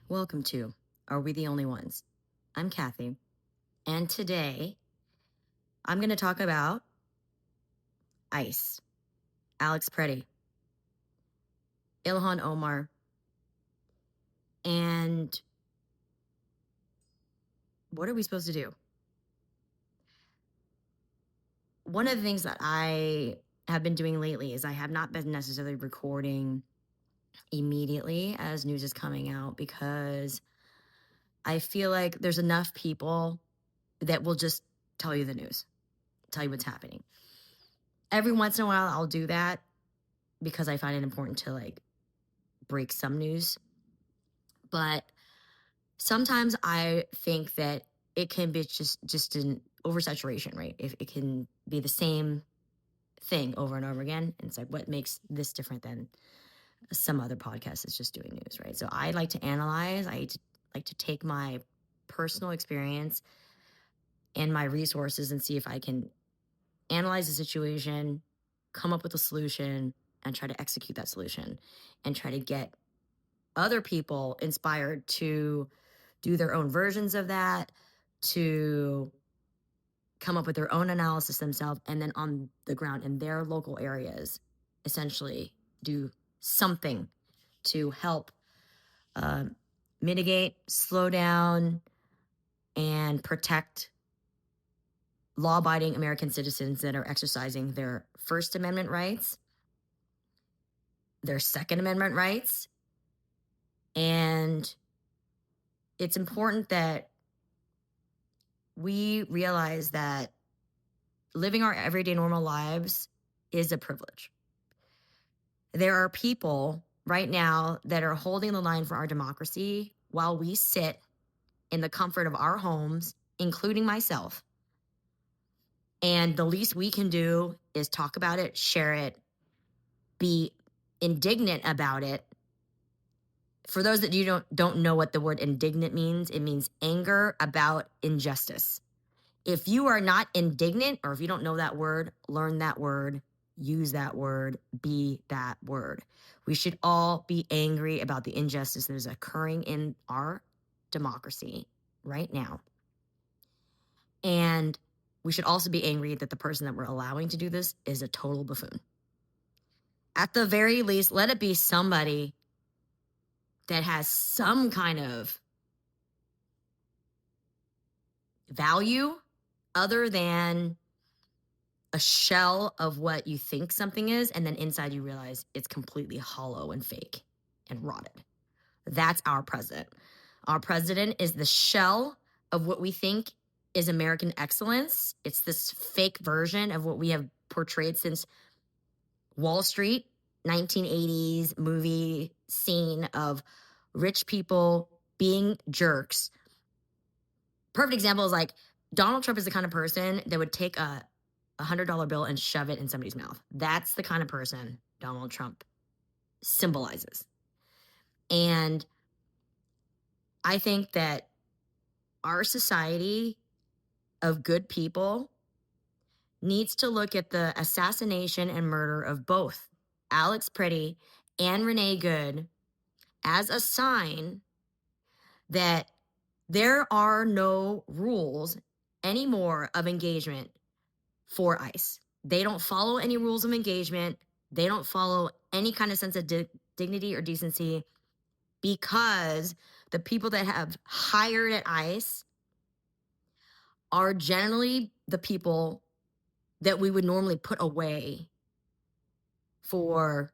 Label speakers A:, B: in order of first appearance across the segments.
A: Welcome to Are We the Only Ones? I'm Kathy, and today I'm going to talk about ICE, Alex Preddy, Ilhan Omar, and what are we supposed to do? One of the things that I have been doing lately is I have not been necessarily recording immediately as news is coming out because I feel like there's enough people that will just tell you the news, tell you what's happening. Every once in a while, I'll do that because I find it important to break some news. But sometimes I think that it can be just an oversaturation, right? If it can be the same thing over and over again. And it's like, what makes this different than some other podcast that's just doing news, right? So I like to analyze. Like to take my personal experience and my resources and see if I can analyze the situation, come up with a solution, and try to execute that solution and try to get other people inspired to do their own versions of that, to come up with their own analysis themselves, and then on the ground in their local areas, essentially do something to help mitigate, slow down, and protect law-abiding American citizens that are exercising their First Amendment rights, their Second Amendment rights. And it's important that we realize that living our everyday normal lives is a privilege. There are people right now that are holding the line for our democracy while we sit in the comfort of our homes, including myself. And the least we can do is talk about it, share it, be indignant about it. For those that you don't know what the word indignant means, it means anger about injustice. If you are not indignant, or if you don't know that word, learn that word, use that word, be that word. We should all be angry about the injustice that is occurring in our democracy right now. And we should also be angry that the person that we're allowing to do this is a total buffoon. At the very least, let it be somebody that has some kind of value other than a shell of what you think something is, and then inside you realize it's completely hollow and fake and rotted. That's our president. Our president is the shell of what we think is American excellence. It's this fake version of what we have portrayed since Wall Street, 1980s movie scene of rich people being jerks. Perfect example is like Donald Trump is the kind of person that would take a $100 bill and shove it in somebody's mouth. That's the kind of person Donald Trump symbolizes. And I think that our society of good people needs to look at the assassination and murder of both Alex Preddy and Renee Good as a sign that there are no rules anymore of engagement for ICE. They don't follow any rules of engagement. They don't follow any kind of sense of dignity or decency, because the people that have hired at ICE are generally the people that we would normally put away for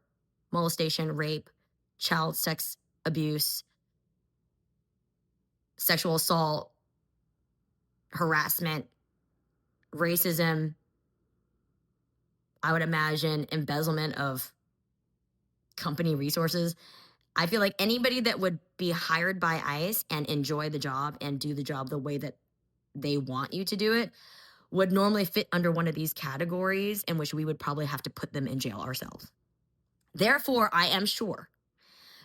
A: molestation, rape, child sex abuse, sexual assault, harassment, racism, I would imagine embezzlement of company resources. I feel like anybody that would be hired by ICE and enjoy the job and do the job the way that they want you to do it would normally fit under one of these categories, in which we would probably have to put them in jail ourselves. Therefore, I am sure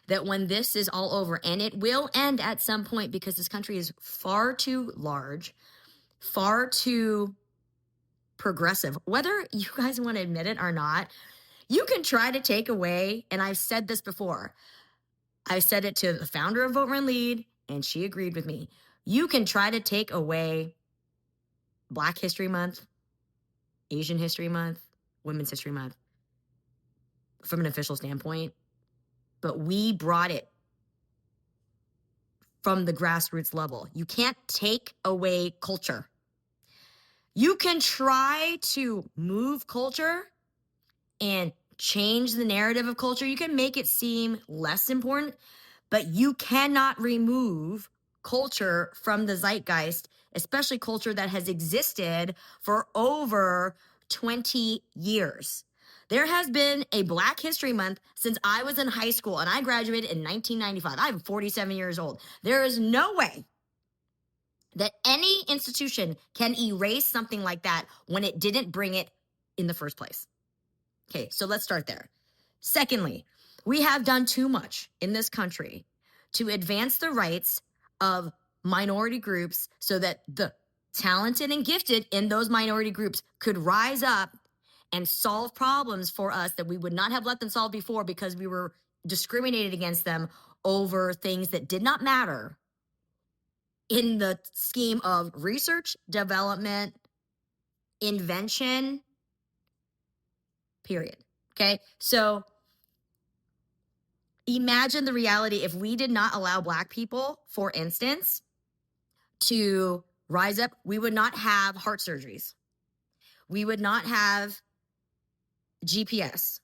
A: that when this is all over, and it will end at some point because this country is far too large, far too progressive, whether you guys want to admit it or not, you can try to take away, and I've said this before, I said it to the founder of Vote Run Lead, and she agreed with me. You can try to take away Black History Month, Asian History Month, Women's History Month from an official standpoint, but we brought it from the grassroots level. You can't take away culture. You can try to move culture and change the narrative of culture. You can make it seem less important, but you cannot remove culture from the zeitgeist, especially culture that has existed for over 20 years. There has been a Black History Month since I was in high school, and I graduated in 1995. I'm 47 years old. There is no way that any institution can erase something like that when it didn't bring it in the first place. Okay, so let's start there. Secondly, we have done too much in this country to advance the rights of minority groups so that the talented and gifted in those minority groups could rise up and solve problems for us that we would not have let them solve before because we were discriminated against them over things that did not matter in the scheme of research, development, invention, period. Okay, so imagine the reality if we did not allow Black people, for instance, to rise up, we would not have heart surgeries. We would not have GPS.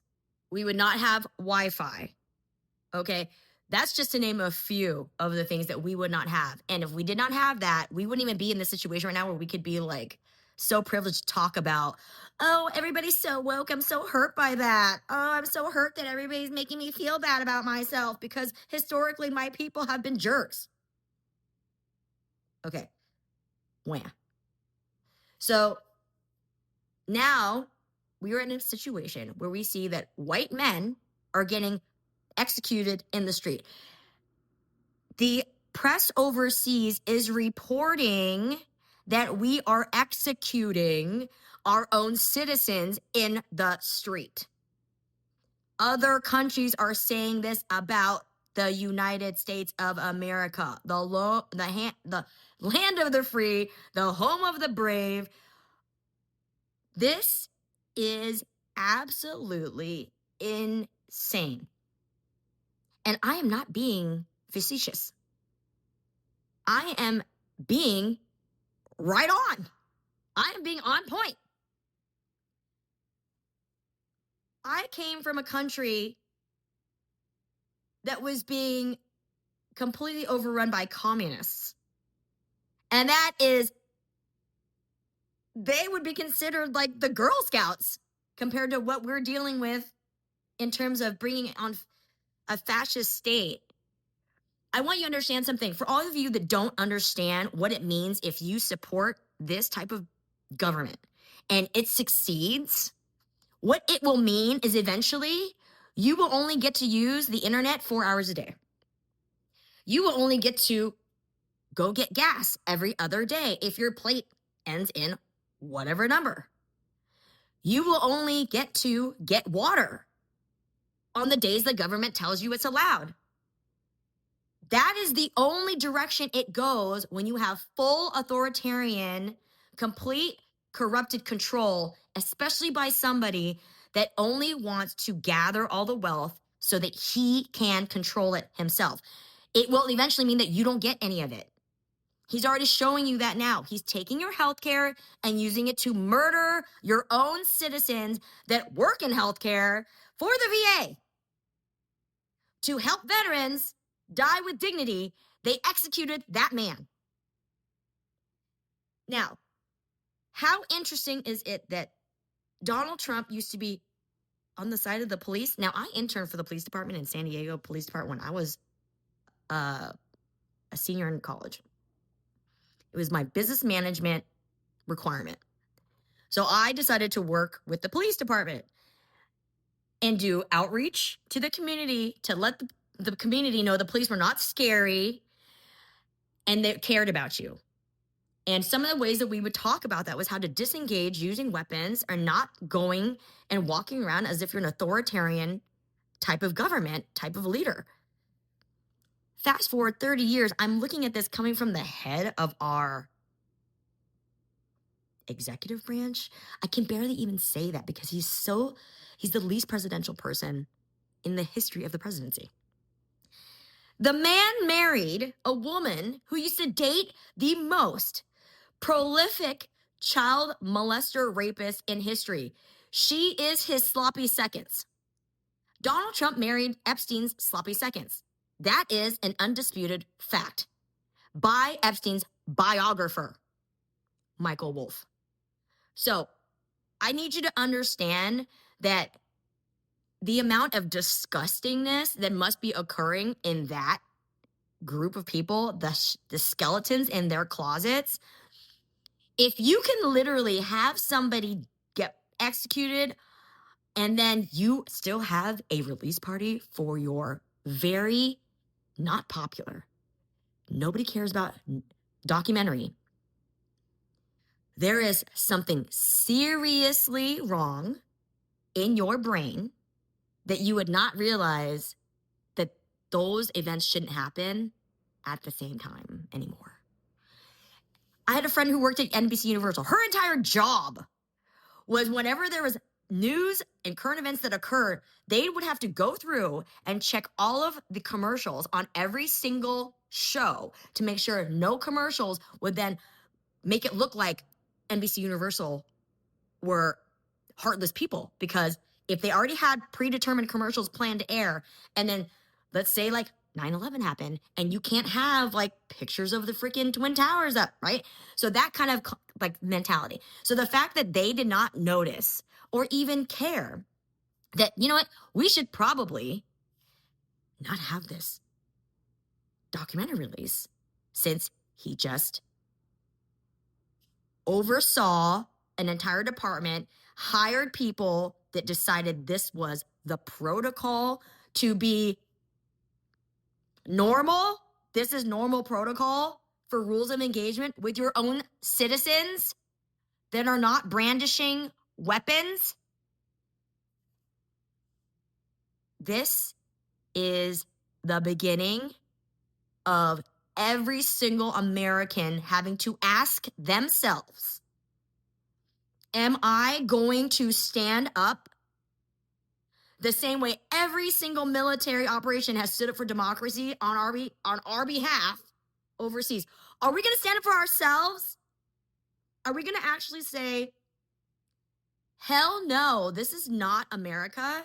A: We would not have Wi-Fi. Okay, that's just to name a few of the things that we would not have. And if we did not have that, we wouldn't even be in this situation right now where we could be like so privileged to talk about, oh, everybody's so woke. I'm so hurt by that. Oh, I'm so hurt that everybody's making me feel bad about myself because historically my people have been jerks. Okay, wham. So now we are in a situation where we see that white men are getting executed in the street. The press overseas is reporting that we are executing our own citizens in the street. Other countries are saying this about the United States of America, the land of the free, the home of the brave. This is absolutely insane. And I am not being facetious. I am being right on. I am being on point. I came from a country that was being completely overrun by communists. And that is, they would be considered like the Girl Scouts compared to what we're dealing with in terms of bringing on a fascist state. I want you to understand something. For all of you that don't understand what it means if you support this type of government and it succeeds, what it will mean is eventually you will only get to use the internet 4 hours a day. You will only get to go get gas every other day if your plate ends in whatever number. You will only get to get water on the days the government tells you it's allowed. That is the only direction it goes when you have full authoritarian, complete corrupted control, especially by somebody that only wants to gather all the wealth so that he can control it himself. It will eventually mean that you don't get any of it. He's already showing you that now. He's taking your healthcare and using it to murder your own citizens that work in healthcare for the VA. To help veterans die with dignity, they executed that man. Now, how interesting is it that Donald Trump used to be on the side of the police? Now, I interned for the police department in San Diego Police Department when I was a senior in college. It was my business management requirement. So I decided to work with the police department and do outreach to the community to let the community know the police were not scary and they cared about you. And some of the ways that we would talk about that was how to disengage using weapons or not going and walking around as if you're an authoritarian type of government, type of leader. Fast forward 30 years, I'm looking at this coming from the head of our executive branch. I can barely even say that because he's the least presidential person in the history of the presidency. The man married a woman who used to date the most prolific child molester rapist in history. She is his sloppy seconds. Donald Trump married Epstein's sloppy seconds. That is an undisputed fact by Epstein's biographer, Michael Wolff. So I need you to understand that the amount of disgustingness that must be occurring in that group of people, the skeletons in their closets, if you can literally have somebody get executed and then you still have a release party for your very not popular, nobody cares about documentary, there is something seriously wrong in your brain that you would not realize that those events shouldn't happen at the same time anymore. I had a friend who worked at NBC Universal. Her entire job was whenever there was news and current events that occurred, they would have to go through and check all of the commercials on every single show to make sure no commercials would then make it look like NBC Universal were heartless people. Because if they already had predetermined commercials planned to air, and then let's say like 9/11 happened and you can't have like pictures of the freaking Twin Towers up, right? So that kind of like mentality. So the fact that they did not notice or even care that, you know what, we should probably not have this documentary release since he just oversaw an entire department, hired people that decided this was the protocol to be normal. This is normal protocol for rules of engagement with your own citizens that are not brandishing weapons. This is the beginning of every single American having to ask themselves, am I going to stand up the same way every single military operation has stood up for democracy on our behalf overseas? Are we going to stand up for ourselves? Are we going to actually say, hell no, this is not America,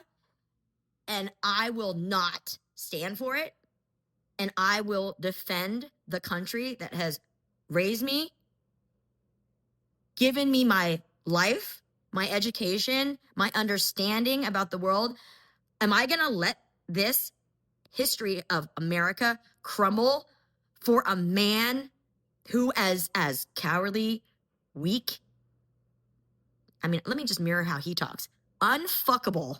A: and I will not stand for it, and I will defend the country that has raised me, given me my life, my education, my understanding about the world? Am I going to let this history of America crumble for a man who as cowardly, weak? I mean, let me just mirror how he talks. Unfuckable,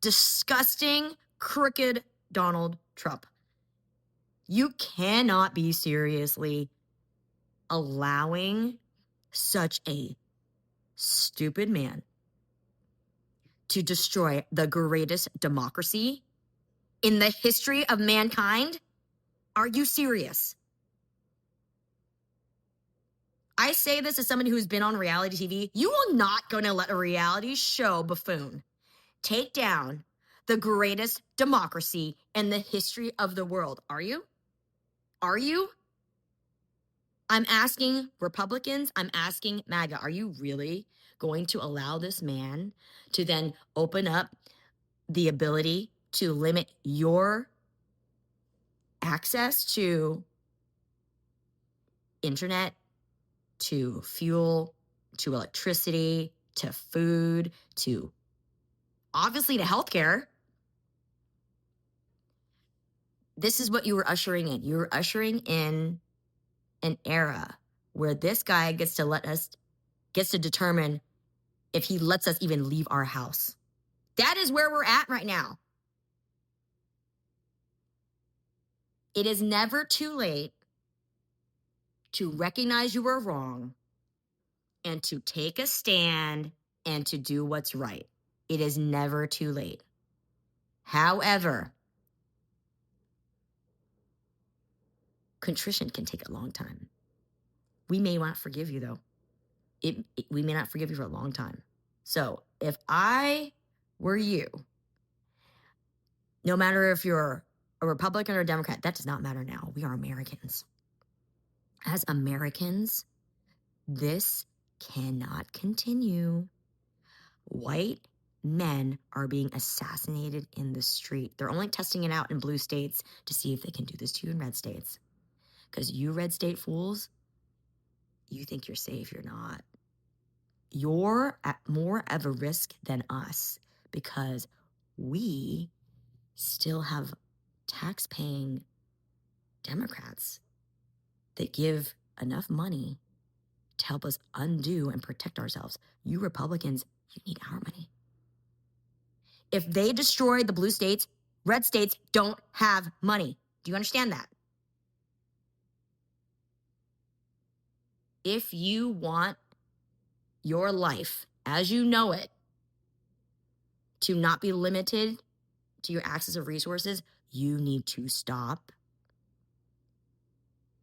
A: disgusting, crooked Donald Trump. You cannot be seriously allowing such a stupid man to destroy the greatest democracy in the history of mankind. Are you serious? I say this as someone who's been on reality TV. You are not going to let a reality show buffoon take down the greatest democracy in the history of the world. Are you? Are you? I'm asking Republicans, I'm asking MAGA, are you really going to allow this man to then open up the ability to limit your access to internet, to fuel, to electricity, to food, to obviously to healthcare? This is what you were ushering in. You were ushering in an era where this guy gets to determine if he lets us even leave our house. That is where we're at right now. It is never too late to recognize you were wrong and to take a stand and to do what's right. It is never too late. However, contrition can take a long time. We may not forgive you, though. We may not forgive you for a long time. So if I were you, no matter if you're a Republican or a Democrat, that does not matter now. We are Americans. As Americans, this cannot continue. White men are being assassinated in the street. They're only testing it out in blue states to see if they can do this to you in red states. Because you red state fools, you think you're safe. You're not. You're at more of a risk than us because we still have tax-paying Democrats that give enough money to help us undo and protect ourselves. You Republicans, you need our money. If they destroy the blue states, red states don't have money. Do you understand that? If you want your life as you know it to not be limited to your access of resources, you need to stop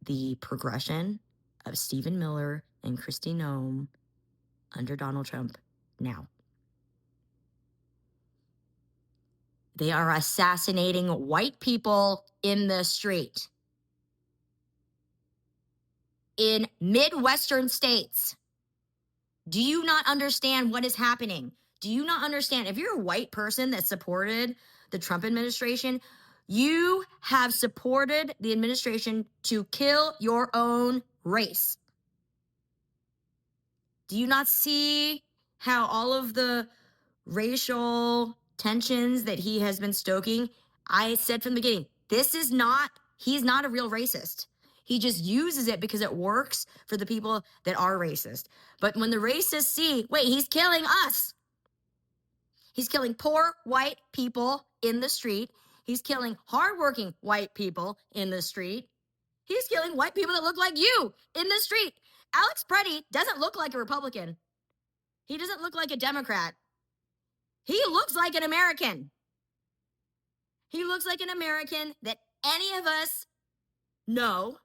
A: the progression of Stephen Miller and Kristi Noem under Donald Trump now. They are assassinating white people in the street. In Midwestern states. Do you not understand what is happening? Do you not understand? If you're a white person that supported the Trump administration, you have supported the administration to kill your own race. Do you not see how all of the racial tensions that he has been stoking? I said from the beginning, he's not a real racist. He just uses it because it works for the people that are racist. But when the racists see, wait, he's killing us. He's killing poor white people in the street. He's killing hardworking white people in the street. He's killing white people that look like you in the street. Alex Preddy doesn't look like a Republican. He doesn't look like a Democrat. He looks like an American. He looks like an American that any of us know.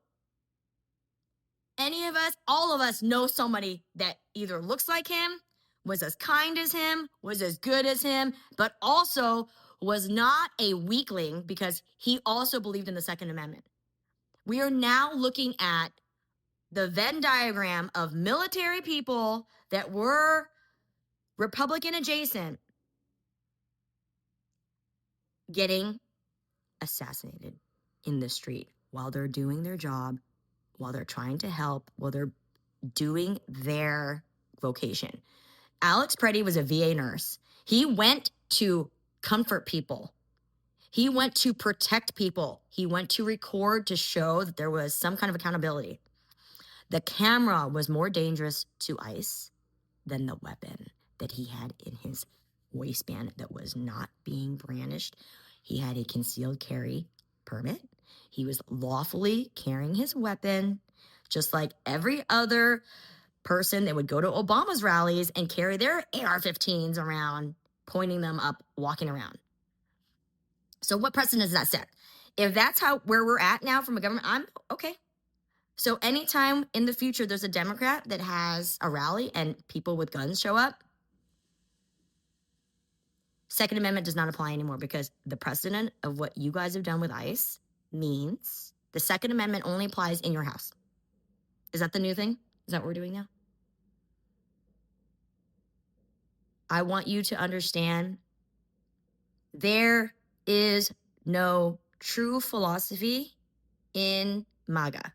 A: Any of us, all of us know somebody that either looks like him, was as kind as him, was as good as him, but also was not a weakling because he also believed in the Second Amendment. We are now looking at the Venn diagram of military people that were Republican adjacent getting assassinated in the street while they're doing their job, while they're trying to help, while they're doing their vocation. Alex Preddy was a VA nurse. He went to comfort people. He went to protect people. He went to record to show that there was some kind of accountability. The camera was more dangerous to ICE than the weapon that he had in his waistband that was not being brandished. He had a concealed carry permit. He was lawfully carrying his weapon, just like every other person that would go to Obama's rallies and carry their AR-15s around, pointing them up, walking around. So what precedent does that set? If that's where we're at now from a government, I'm okay. So anytime in the future there's a Democrat that has a rally and people with guns show up, Second Amendment does not apply anymore because the precedent of what you guys have done with ICE means the Second Amendment only applies in your house. Is that the new thing? Is that what we're doing now? I want you to understand there is no true philosophy in MAGA.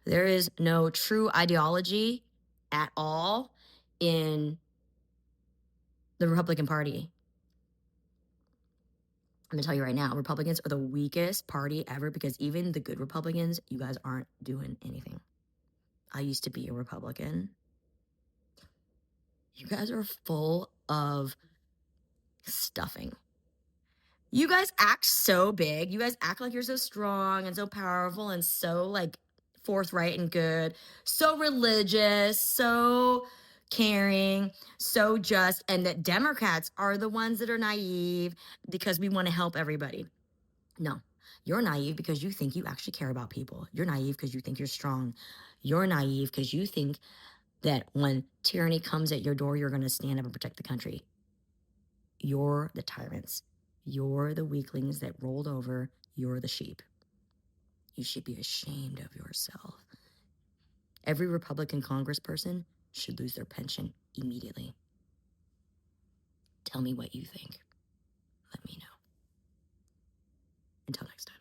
A: There is no true ideology at all in the Republican Party. I'm going to tell you right now, Republicans are the weakest party ever because even the good Republicans, you guys aren't doing anything. I used to be a Republican. You guys are full of stuffing. You guys act so big. You guys act like you're so strong and so powerful and so like forthright and good, so religious, so caring, so just, and that Democrats are the ones that are naive because we want to help everybody. No, You're naive because you think you actually care about people. You're naive because you think you're strong. You're naive because you think that when tyranny comes at your door, you're going to stand up and protect the country. You're the tyrants. You're the weaklings that rolled over. You're the sheep. You should be ashamed of yourself. Every Republican congressperson should lose their pension immediately. Tell me what you think. Let me know. Until next time.